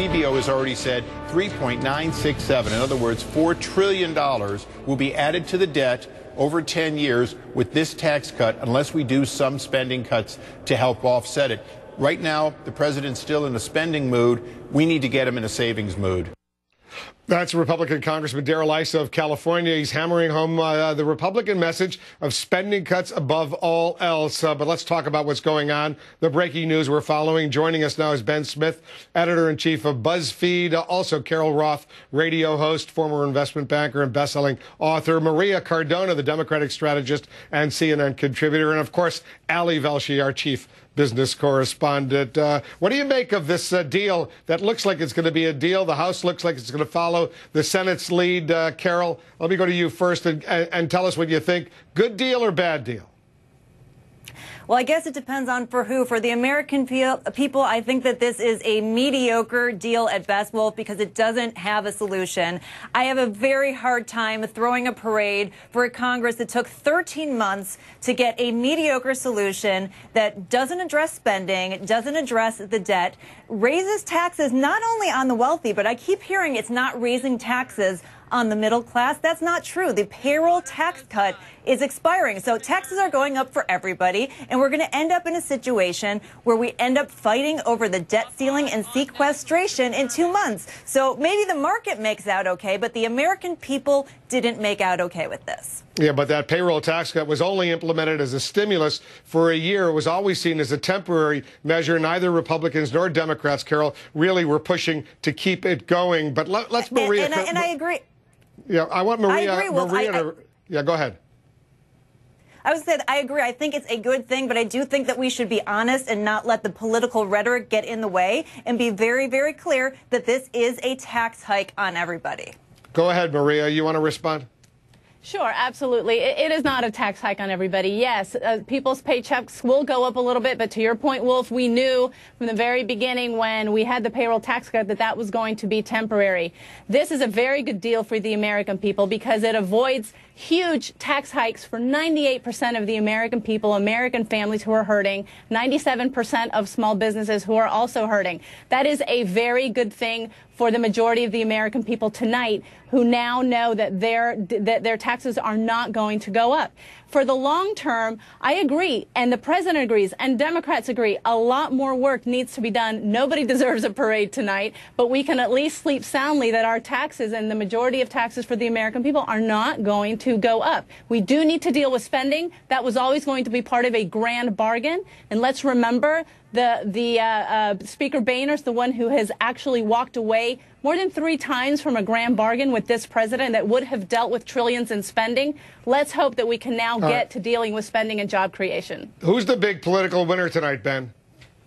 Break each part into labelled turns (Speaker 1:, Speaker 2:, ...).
Speaker 1: CBO has already said 3.967. In other words, $4 trillion will be added to the debt over 10 years with this tax cut unless we do some spending cuts to help offset it. Right now, the president's still in a spending mood. We need to get him in a savings mood.
Speaker 2: That's Republican Congressman Darrell Issa of California. He's hammering home the Republican message of spending cuts above all else. But let's talk about what's going on. The breaking news we're following. Joining us now is Ben Smith, editor-in-chief of BuzzFeed, also Carol Roth, radio host, former investment banker and best-selling author, Maria Cardona, the Democratic strategist and CNN contributor, and, of course, Ali Velshi, our chief business correspondent. What do you make of this deal that looks like it's going to be a deal? The House looks like it's going to follow the Senate's lead. Carol, let me go to you first and tell us what you think. Good deal or bad deal?
Speaker 3: Well, I guess it depends on for who. For the American people, I think that this is a mediocre deal at best, Wolf, because it doesn't have a solution. I have a very hard time throwing a parade for a Congress that took 13 months to get a mediocre solution that doesn't address spending, doesn't address the debt, raises taxes not only on the wealthy, but I keep hearing it's not raising taxes on the middle class. That's not true. The payroll tax cut is expiring. So taxes are going up for everybody, and we're going to end up in a situation where we end up fighting over the debt ceiling and sequestration in 2 months. So maybe the market makes out okay, but the American people didn't make out okay with this.
Speaker 2: Yeah, but that payroll tax cut was only implemented as a stimulus for a year. It was always seen as a temporary measure. Neither Republicans nor Democrats, Carol, really were pushing to keep it going. But let's Maria.
Speaker 3: And I agree.
Speaker 2: Yeah, I want Maria.
Speaker 3: I agree, Wolf.
Speaker 2: Yeah, go ahead.
Speaker 3: I would say that I agree. I think it's a good thing, but I do think that we should be honest and not let the political rhetoric get in the way and be very, very clear that this is a tax hike on everybody.
Speaker 2: Go ahead, Maria. You want to respond?
Speaker 4: Sure, absolutely. It is not a tax hike on everybody. Yes, people's paychecks will go up a little bit, but to your point, Wolf, we knew from the very beginning when we had the payroll tax cut that that was going to be temporary. This is a very good deal for the American people because it avoids huge tax hikes for 98% of the American people, American families who are hurting, 97% of small businesses who are also hurting. That is a very good thing for the majority of the American people tonight who now know that their taxes are not going to go up. For the long term, I agree, and the president agrees, and Democrats agree. A lot more work needs to be done. Nobody deserves a parade tonight, but we can at least sleep soundly that our taxes and the majority of taxes for the American people are not going to go up. We do need to deal with spending. That was always going to be part of a grand bargain. And let's remember Speaker Boehner's the one who has actually walked away more than 3 times from a grand bargain with this president that would have dealt with trillions in spending. Let's hope that we can now get to dealing with spending and job creation. Who's the big political winner tonight, Ben?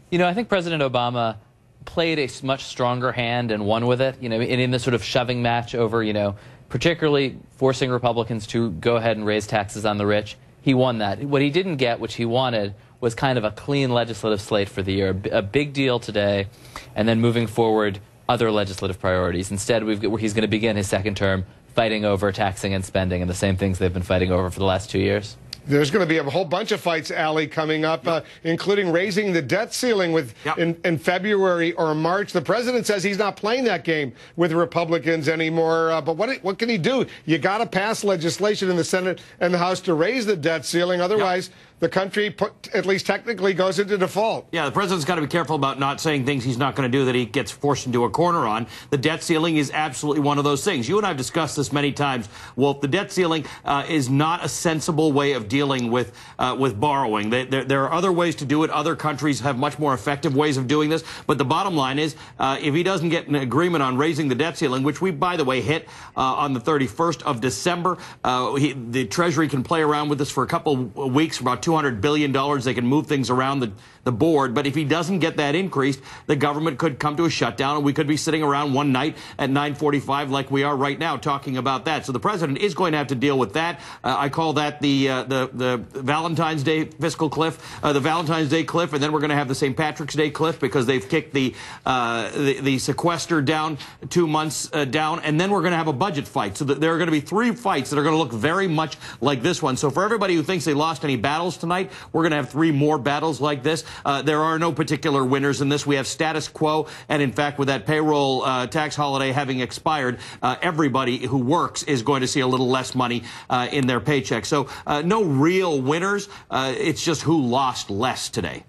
Speaker 5: You know, I think President Obama played a much stronger hand and won with it, you know, in this sort of shoving match over, you know, particularly forcing Republicans to go ahead and raise taxes on the rich. He won that. What he didn't get, which he wanted, was kind of a clean legislative slate for the year, a big deal today, and then moving forward, other legislative priorities. Instead, he's going to begin his second term fighting over taxing and spending and the same things they've been fighting over for the last 2 years.
Speaker 2: There's going to be a whole bunch of fights, Ali, coming up, including raising the debt ceiling in February or March. The president says he's not playing that game with Republicans anymore. But what can he do? You got to pass legislation in the Senate and the House to raise the debt ceiling. Otherwise, the country, at least technically, goes into default.
Speaker 6: Yeah, the president's got to be careful about not saying things he's not going to do that he gets forced into a corner on. The debt ceiling is absolutely one of those things. You and I have discussed this many times, Wolf. The debt ceiling is not a sensible way of dealing with borrowing. There are other ways to do it. Other countries have much more effective ways of doing this. But the bottom line is, if he doesn't get an agreement on raising the debt ceiling, which we, by the way, hit on the 31st of December, the Treasury can play around with this for a couple of weeks, for about $200 billion. They can move things around the board. But if he doesn't get that increased, the government could come to a shutdown, and we could be sitting around one night at 9:45 like we are right now talking about that. So the president is going to have to deal with that. I call that the Valentine's Day fiscal cliff, the Valentine's Day cliff, and then we're going to have the St. Patrick's Day cliff because they've kicked the sequester down 2 months down, and then we're going to have a budget fight. So there are going to be 3 fights that are going to look very much like this one. So for everybody who thinks they lost any battles tonight. We're going to have 3 more battles like this. There are no particular winners in this. We have status quo. And in fact, with that payroll tax holiday having expired, everybody who works is going to see a little less money in their paycheck. So no real winners. It's just who lost less today.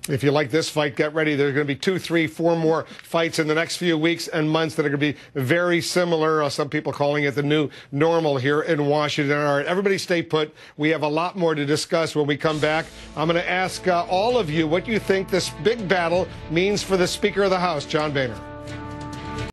Speaker 2: If you like this fight, get ready. There's going to be 2, 3, 4 more fights in the next few weeks and months that are going to be very similar. Some people calling it the new normal here in Washington. All right, everybody stay put. We have a lot more to discuss when we come back. I'm going to ask all of you what you think this big battle means for the Speaker of the House, John Boehner.